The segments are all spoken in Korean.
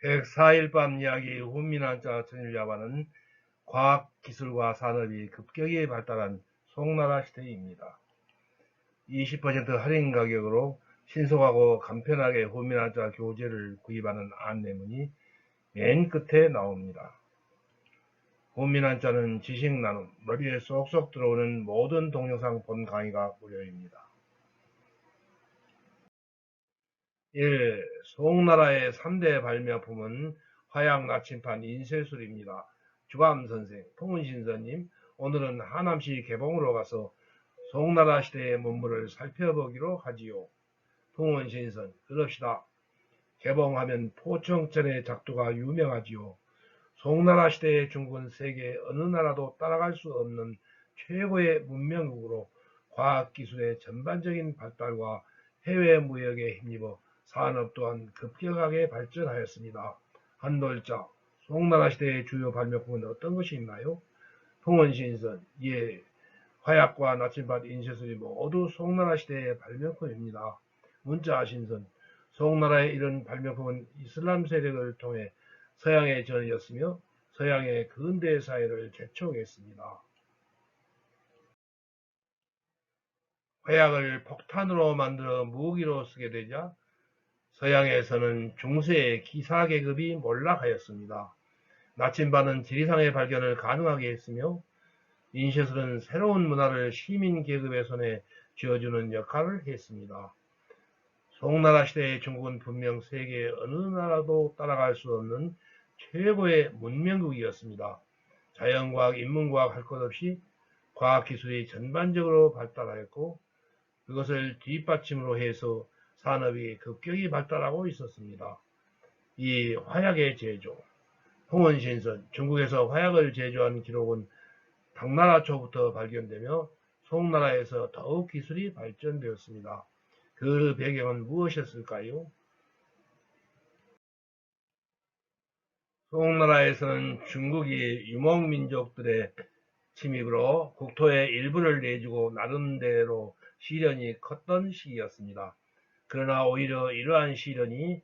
104일 밤 이야기 훈민한자 천일야반은 과학, 기술과 산업이 급격히 발달한 송나라 시대입니다. 20% 할인 가격으로 신속하고 간편하게 훈민한자 교재를 구입하는 안내문이 맨 끝에 나옵니다. 훈민한자는 지식 나눔, 머리에 쏙쏙 들어오는 모든 동영상 본 강의가 무료입니다. 1. 송나라의 3대 발명품은 화약 나침판 인쇄술입니다. 주감선생, 통은신선님, 오늘은 하남시 개봉으로 가서 송나라 시대의 문물을 살펴보기로 하지요. 통은신선, 그럽시다. 개봉하면 포청천의 작두가 유명하지요. 송나라 시대의 중국은 세계 어느 나라도 따라갈 수 없는 최고의 문명국으로 과학기술의 전반적인 발달과 해외 무역에 힘입어 산업 또한 급격하게 발전하였습니다. 한돌자, 송나라 시대의 주요 발명품은 어떤 것이 있나요? 통원신선, 예, 화약과 나침반 인쇄술이 모두 송나라 시대의 발명품입니다. 문자신선, 송나라의 이런 발명품은 이슬람 세력을 통해 서양에 전해졌으며 서양의 근대 사회를 재촉했습니다. 화약을 폭탄으로 만들어 무기로 쓰게 되자 서양에서는 중세의 기사 계급이 몰락하였습니다. 나침반은 지리산의 발견을 가능하게 했으며 인쇄술은 새로운 문화를 시민 계급의 손에 쥐어주는 역할을 했습니다. 송나라 시대의 중국은 분명 세계 어느 나라도 따라갈 수 없는 최고의 문명국이었습니다. 자연과학, 인문과학 할 것 없이 과학기술이 전반적으로 발달하였고 그것을 뒷받침으로 해서 산업이 급격히 발달하고 있었습니다. 이 화약의 제조, 홍원신선, 중국에서 화약을 제조한 기록은 당나라 초부터 발견되며 송나라에서 더욱 기술이 발전되었습니다. 그 배경은 무엇이었을까요? 송나라에서는 중국이 유목민족들의 침입으로 국토의 일부를 내주고 나름대로 시련이 컸던 시기였습니다. 그러나 오히려 이러한 시련이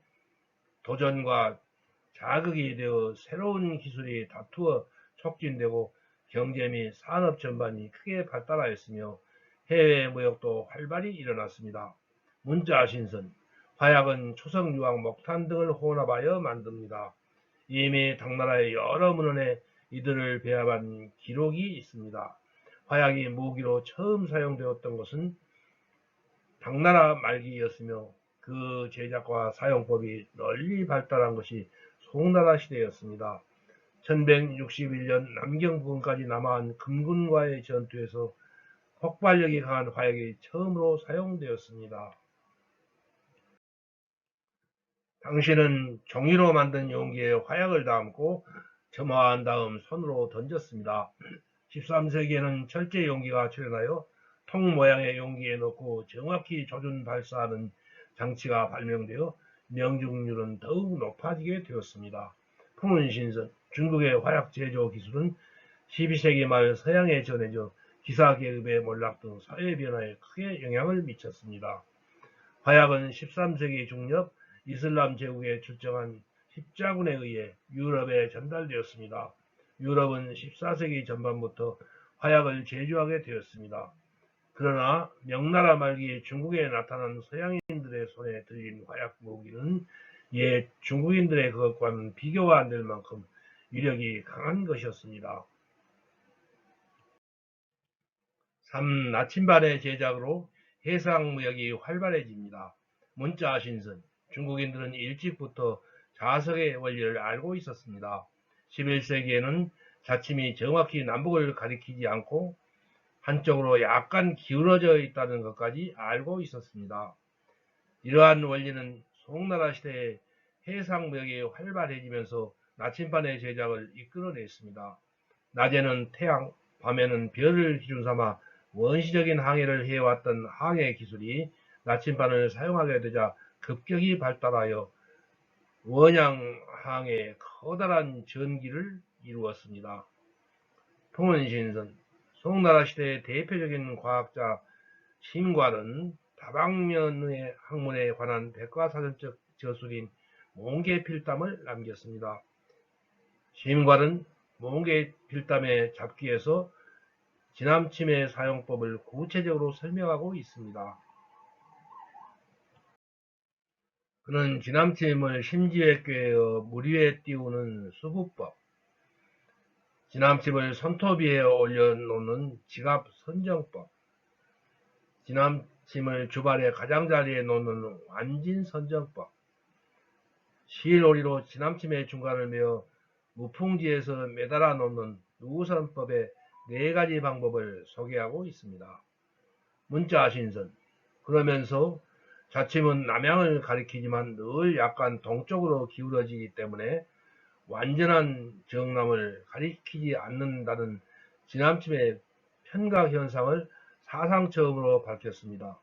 도전과 자극이 되어 새로운 기술이 다투어 촉진되고 경제 및 산업 전반이 크게 발달하였으며 해외 무역도 활발히 일어났습니다. 문자신선, 화약은 초석, 유황, 목탄 등을 혼합하여 만듭니다. 이미 당나라의 여러 문헌에 이들을 배합한 기록이 있습니다. 화약이 무기로 처음 사용되었던 것은 당나라 말기였으며 그 제작과 사용법이 널리 발달한 것이 송나라 시대였습니다. 1161년 남경 부근까지 남아한 금군과의 전투에서 폭발력이 강한 화약이 처음으로 사용되었습니다. 당신은 종이로 만든 용기에 화약을 담고 점화한 다음 손으로 던졌습니다. 13세기에는 철제 용기가 출현하여 통 모양의 용기에 넣고 정확히 조준 발사하는 장치가 발명되어 명중률은 더욱 높아지게 되었습니다. 풍은신선, 중국의 화약 제조 기술은 12세기 말 서양에 전해져 기사계급의 몰락 등 사회 변화에 크게 영향을 미쳤습니다. 화약은 13세기 중엽 이슬람 제국에 출정한 십자군에 의해 유럽에 전달되었습니다. 유럽은 14세기 전반부터 화약을 제조하게 되었습니다. 그러나 명나라 말기 중국에 나타난 서양인들의 손에 들린 화약 무기는 옛 중국인들의 그것과는 비교가 안 될 만큼 위력이 강한 것이었습니다. 3. 나침반의 제작으로 해상무역이 활발해집니다. 문자신선, 중국인들은 일찍부터 자석의 원리를 알고 있었습니다. 11세기에는 자침이 정확히 남북을 가리키지 않고 한쪽으로 약간 기울어져 있다는 것까지 알고 있었습니다. 이러한 원리는 송나라 시대에 해상무역이 활발해지면서 나침반의 제작을 이끌어냈습니다. 낮에는 태양, 밤에는 별을 기준 삼아 원시적인 항해를 해왔던 항해 기술이 나침반을 사용하게 되자 급격히 발달하여 원양항해에 커다란 전기를 이루었습니다. 통은신선, 송나라 시대의 대표적인 과학자 신괄은 다방면의 학문에 관한 백과사전적 저술인 몽개 필담을 남겼습니다. 시민관은 몽개 필담의 잡기에서 지남침해 사용법을 구체적으로 설명하고 있습니다. 그는 지남침을 심지에 꿰어 물 위에 띄우는 수부법, 지남침을 손톱 위에 올려놓는 지갑 선정법, 지남침을 주발의 가장자리에 놓는 완진 선정법, 실오리로 지남침의 중간을 메어 무풍지에서 매달아 놓는 누선법의 4가지 방법을 소개하고 있습니다. 문자 신선. 그러면서 자침은 남향을 가리키지만 늘 약간 동쪽으로 기울어지기 때문에 완전한 정남을 가리키지 않는다는 지남침의 편각 현상을 사상 처음으로 밝혔습니다.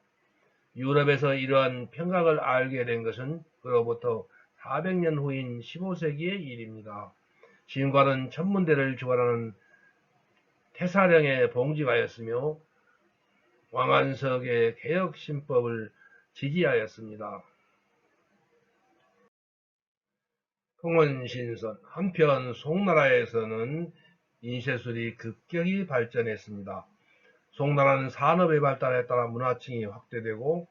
유럽에서 이러한 편각을 알게 된 것은 그로부터 400년 후인 15세기의 일입니다. 시인과는 천문대를 주관하는 태사령의 봉지가였으며 왕안석의 개혁신법을 지지하였습니다. 통원신선. 한편 송나라에서는 인쇄술이 급격히 발전했습니다. 송나라는 산업의 발달에 따라 문화층이 확대되고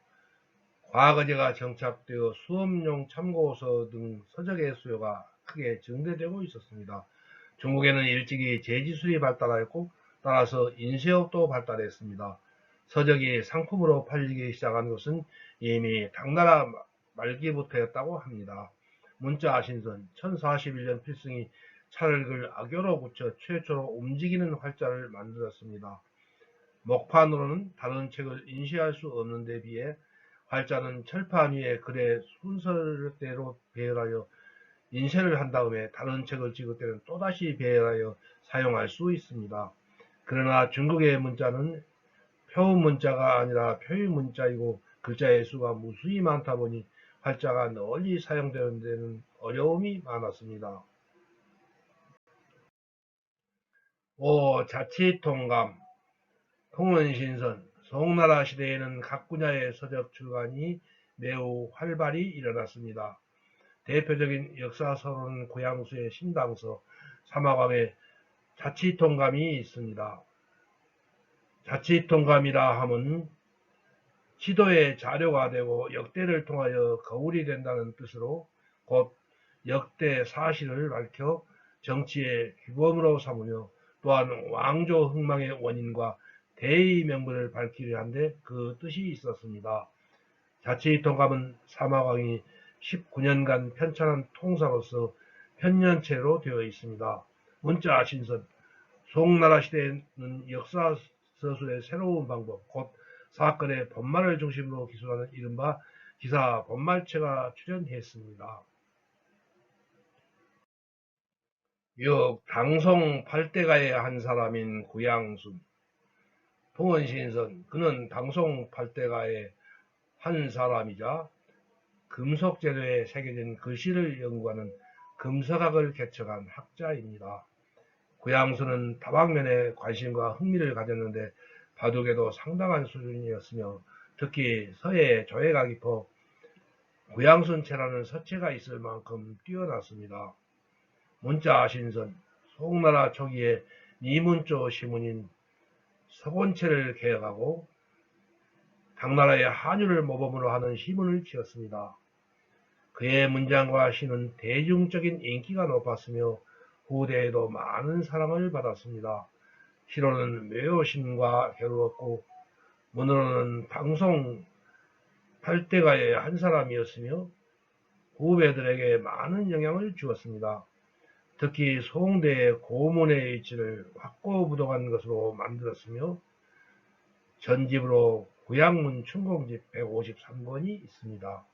과거제가 정착되어 수업용 참고서 등 서적의 수요가 크게 증대되고 있었습니다. 중국에는 일찍이 제지술이 발달하였고 따라서 인쇄업도 발달했습니다. 서적이 상품으로 팔리기 시작한 것은 이미 당나라 말기부터였다고 합니다. 문자신선. 1041년 필승이 찰흙을 악교로 붙여 최초로 움직이는 활자를 만들었습니다. 목판으로는 다른 책을 인쇄할 수 없는 데 비해 활자는 철판 위에 글의 순서대로 배열하여 인쇄를 한 다음에 다른 책을 찍을 때는 또다시 배열하여 사용할 수 있습니다. 그러나 중국의 문자는 표문자가 아니라 표유문자이고 글자의 수가 무수히 많다 보니 활자가 널리 사용되는 데는 어려움이 많았습니다. 5. 자치통감. 통원신선. 송나라 시대에는 각 분야의 서적 출간이 매우 활발히 일어났습니다. 대표적인 역사서로는 고양수의 신당서, 사마광의 자치통감이 있습니다. 자치통감이라 함은 지도의 자료가 되고 역대를 통하여 거울이 된다는 뜻으로 곧 역대 사실을 밝혀 정치의 규범으로 삼으며 또한 왕조 흥망의 원인과 대의 명분을 밝히려 한데 그 뜻이 있었습니다. 자치통감은 사마광이 19년간 편찬한 통사로서 편년체로 되어 있습니다. 문자 신선. 송나라 시대에는 역사 서술의 새로운 방법, 곧 사건의 본말을 중심으로 기술하는 이른바 기사 본말체가 출현했습니다. 6. 당송 8대가의 한 사람인 구양순. 통원신선. 그는 당송 8대가의 한 사람이자 금속 재료에 새겨진 글씨를 연구하는 금서학을 개척한 학자입니다. 구양수는 다방면에 관심과 흥미를 가졌는데 바둑에도 상당한 수준이었으며 특히 서예의 조예가 깊어 구양순체라는 서체가 있을 만큼 뛰어났습니다. 문자 신선. 송나라 초기에 이문조 시문인 서본체를 개혁하고 당나라의 한유를 모범으로 하는 시문을 지었습니다. 그의 문장과 시는 대중적인 인기가 높았으며 후대에도 많은 사랑을 받았습니다. 시로는 묘심과 겨루었고 문으로는 당송 8대가의 한 사람이었으며 후배들에게 많은 영향을 주었습니다. 특히 송대의 고문의 위치를 확고부동한 것으로 만들었으며 전집으로 구양문 춘공집 153권이 있습니다.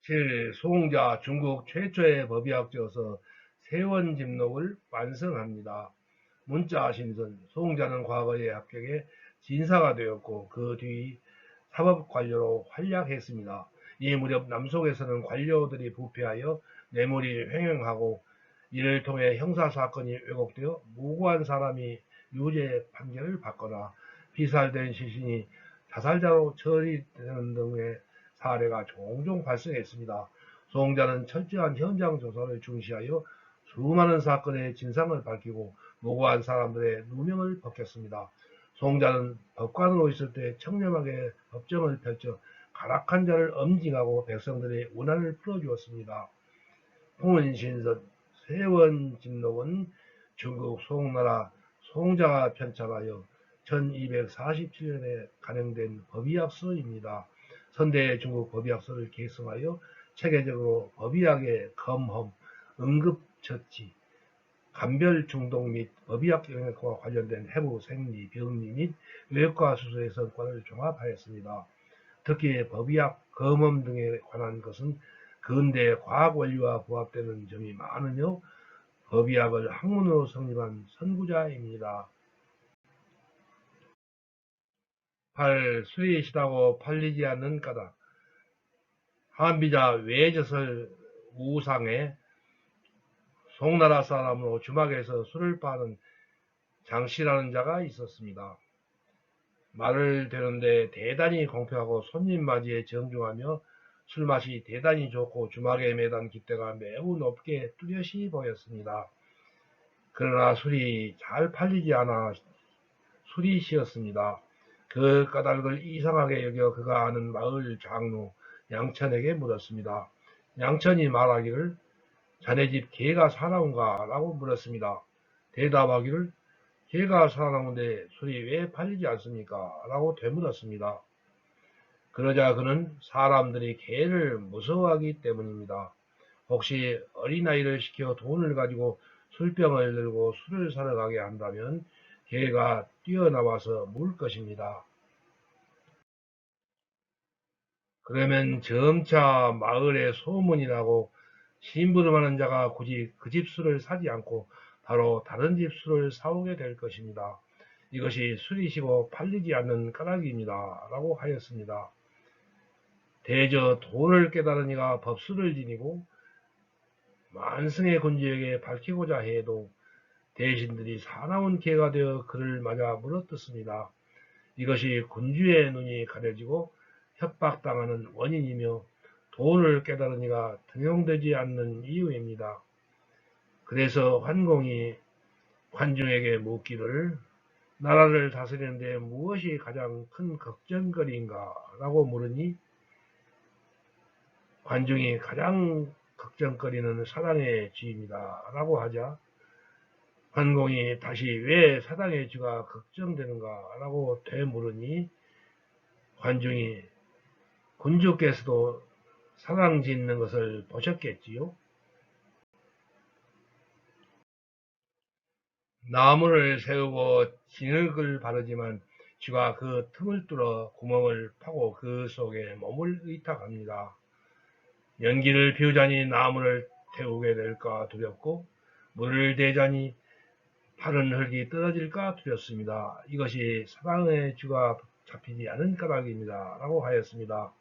7. 소홍자. 중국 최초의 법의학자로서 세원집록을 완성합니다. 문자 신선. 소홍자는 과거에 합격해 진사가 되었고 그 뒤 사법관료로 활약했습니다. 이 무렵 남속에서는 관료들이 부패하여 뇌물이 횡행하고 이를 통해 형사사건이 왜곡되어 무고한 사람이 유죄 판결을 받거나 피살된 시신이 자살자로 처리되는 등의 사례가 종종 발생했습니다. 송자는 철저한 현장 조사를 중시하여 수많은 사건의 진상을 밝히고 무고한 사람들의 누명을 벗겼습니다. 송자는 법관으로 있을 때 청렴하게 법정을 펼쳐 가락한 자를 엄징하고 백성들의 원한을 풀어주었습니다. 홍은신선, 세원진록은 중국 송나라 송자가 편찬하여 1247년에 간행된 법의학서입니다. 선대 중국 법의학서를 계승하여 체계적으로 법의학의 검험, 응급처치, 감별중독 및 법의학 영역과 관련된 해부, 생리, 병리 및 외과 수술의 성과를 종합하였습니다. 특히 법의학, 검험 등에 관한 것은 근대 과학 원리와 부합되는 점이 많으며 법의학을 학문으로 성립한 선구자입니다. 8. 수리시다고 팔리지 않는 까닭. 한비자 외저설 우상에 송나라 사람으로 주막에서 술을 파는 장씨라는 자가 있었습니다. 말을 되는데 대단히 공평하고 손님 맞이에 정중하며 술맛이 대단히 좋고 주막에 매단 깃대가 매우 높게 뚜렷이 보였습니다. 그러나 술이 잘 팔리지 않아 술이 쉬었습니다. 그 까닭을 이상하게 여겨 그가 아는 마을 장로 양천에게 물었습니다. 양천이 말하기를 자네 집 개가 사나운가? 라고 물었습니다. 대답하기를 개가 사나운데 술이 왜 팔리지 않습니까? 라고 되물었습니다. 그러자 그는 사람들이 개를 무서워하기 때문입니다. 혹시 어린아이를 시켜 돈을 가지고 술병을 들고 술을 사러 가게 한다면 개가 뛰어나와서 물 것입니다. 그러면 점차 마을에 소문이 나고 심부름하는 자가 굳이 그 집 술을 사지 않고 바로 다른 집 술을 사오게 될 것입니다. 이것이 술이시고 팔리지 않는 까닭입니다. 라고 하였습니다. 대저 돈을 깨달은 이가 법술을 지니고 만승의 군주에게 밝히고자 해도 대신들이 사나운 개가 되어 그를 맞아 물어뜯습니다. 이것이 군주의 눈이 가려지고 협박당하는 원인이며 돈을 깨달은 이가 등용되지 않는 이유입니다. 그래서 환공이 관중에게 묻기를 나라를 다스리는데 무엇이 가장 큰 걱정거리인가? 라고 물으니 관중이 가장 걱정거리는 사당의 쥐입니다. 라고 하자 관공이 다시 왜 사당의 쥐가 걱정되는가? 라고 되물으니 관중이 군주께서도 사당 짓는 것을 보셨겠지요? 나무를 세우고 진흙을 바르지만 쥐가 그 틈을 뚫어 구멍을 파고 그 속에 몸을 의탁합니다. 연기를 피우자니 나무를 태우게 될까 두렵고 물을 대자니 파른 흙이 떨어질까 두렵습니다. 이것이 사당의 쥐가 잡히지 않은 까닭입니다. 라고 하였습니다.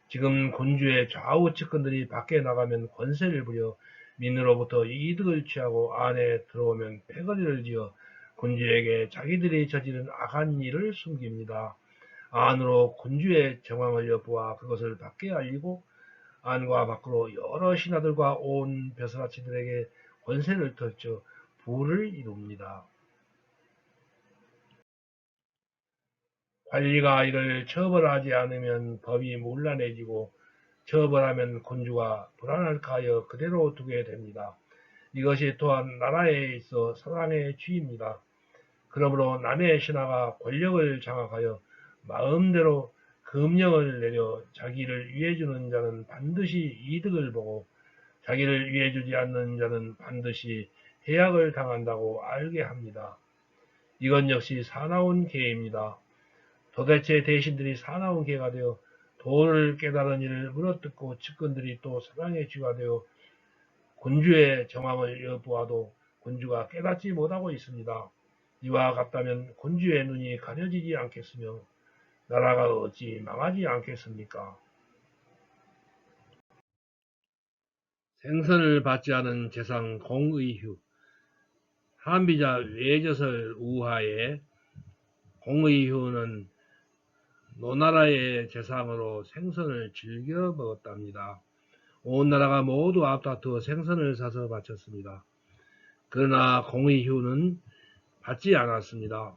지금 군주의 좌우 측근들이 밖에 나가면 권세를 부려 민으로부터 이득을 취하고 안에 들어오면 패거리를 지어 군주에게 자기들이 저지른 악한 일을 숨깁니다. 안으로 군주의 정황을 엿보아 그것을 밖에 알리고 안과 밖으로 여러 신하들과 온 벼슬아치들에게 권세를 떨쳐 부를 이룹니다. 관리가 이를 처벌하지 않으면 법이 문란해지고 처벌하면 군주가 불안할까 하여 그대로 두게 됩니다. 이것이 또한 나라에 있어 사당의 쥐입니다. 그러므로 남의 신하가 권력을 장악하여 마음대로 금령을 내려 자기를 위해주는 자는 반드시 이득을 보고 자기를 위해주지 않는 자는 반드시 해악을 당한다고 알게 합니다. 이건 역시 사나운 개입니다. 도대체 대신들이 사나운 개가 되어 도를 깨달은 이를 물어뜯고 측근들이 또 사당의 쥐가 되어 군주의 정황을 엿보아도 군주가 깨닫지 못하고 있습니다. 이와 같다면 군주의 눈이 가려지지 않겠으며 나라가 어찌 망하지 않겠습니까? 생선을 받지 않은 재상 공의휴. 한비자 외저설 우하에 공의휴는 노나라의 제상으로 생선을 즐겨 먹었답니다. 온 나라가 모두 앞다투어 생선을 사서 바쳤습니다. 그러나 공의휴는 받지 않았습니다.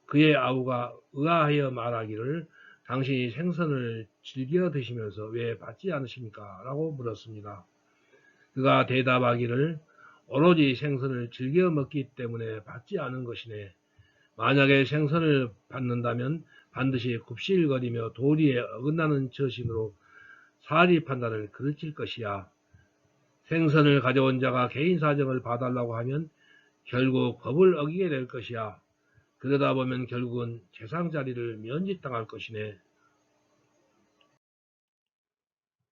그의 아우가 의아하여 말하기를 당신이 생선을 즐겨 드시면서 왜 받지 않으십니까? 라고 물었습니다. 그가 대답하기를 오로지 생선을 즐겨 먹기 때문에 받지 않은 것이네. 만약에 생선을 받는다면 반드시 굽실거리며 도리에 어긋나는 처신으로 사리 판단을 그르칠 것이야. 생선을 가져온 자가 개인 사정을 봐달라고 하면 결국 법을 어기게 될 것이야. 그러다 보면 결국은 재상 자리를 면직당할 것이네.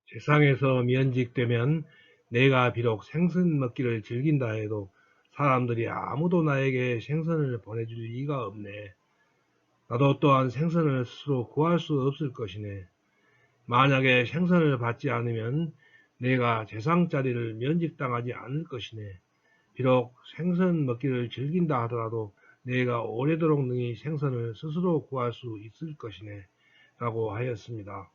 재상에서 면직되면 내가 비록 생선 먹기를 즐긴다 해도 사람들이 아무도 나에게 생선을 보내줄 리가 없네. 나도 또한 생선을 스스로 구할 수 없을 것이네. 만약에 생선을 받지 않으면 내가 재상 자리를 면직당하지 않을 것이네. 비록 생선 먹기를 즐긴다 하더라도 내가 오래도록 능히 생선을 스스로 구할 수 있을 것이네. 라고 하였습니다.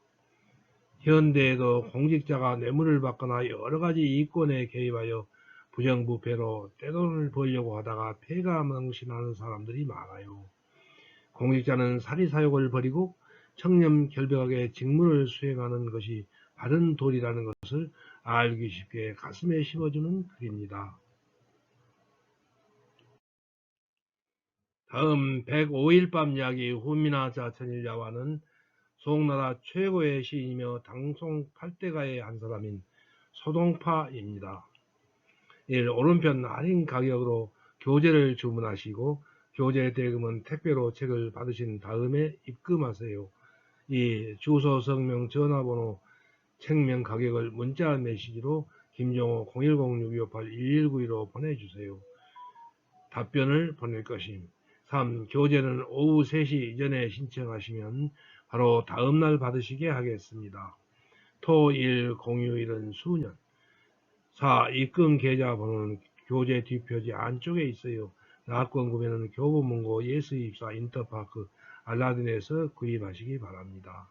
현대에도 공직자가 뇌물을 받거나 여러가지 이권에 개입하여 부정부패로 떼돈을 벌려고 하다가 폐가망신하는 사람들이 많아요. 공직자는 사리사욕을 버리고 청렴결백하게 직무를 수행하는 것이 바른 도리라는 것을 알기 쉽게 가슴에 심어주는 글입니다. 다음 105일 밤 이야기 후미나자 천일야와는 송나라 최고의 시인이며 당송 8대가의 한 사람인 소동파입니다. 1. 오른편 할인 가격으로 교재를 주문하시고 교재 대금은 택배로 책을 받으신 다음에 입금하세요. 2. 주소, 성명, 전화번호, 책명 가격을 문자 메시지로 김종호 010-6258-1192로 보내주세요. 답변을 보낼 것임. 3. 교재는 오후 3시 이전에 신청하시면 바로 다음날 받으시게 하겠습니다. 토, 일, 공휴일은 수년. 4. 입금 계좌 번호는 교재 뒷표지 안쪽에 있어요. 낙권 구매는 교보문고 예스입사 인터파크 알라딘에서 구입하시기 바랍니다.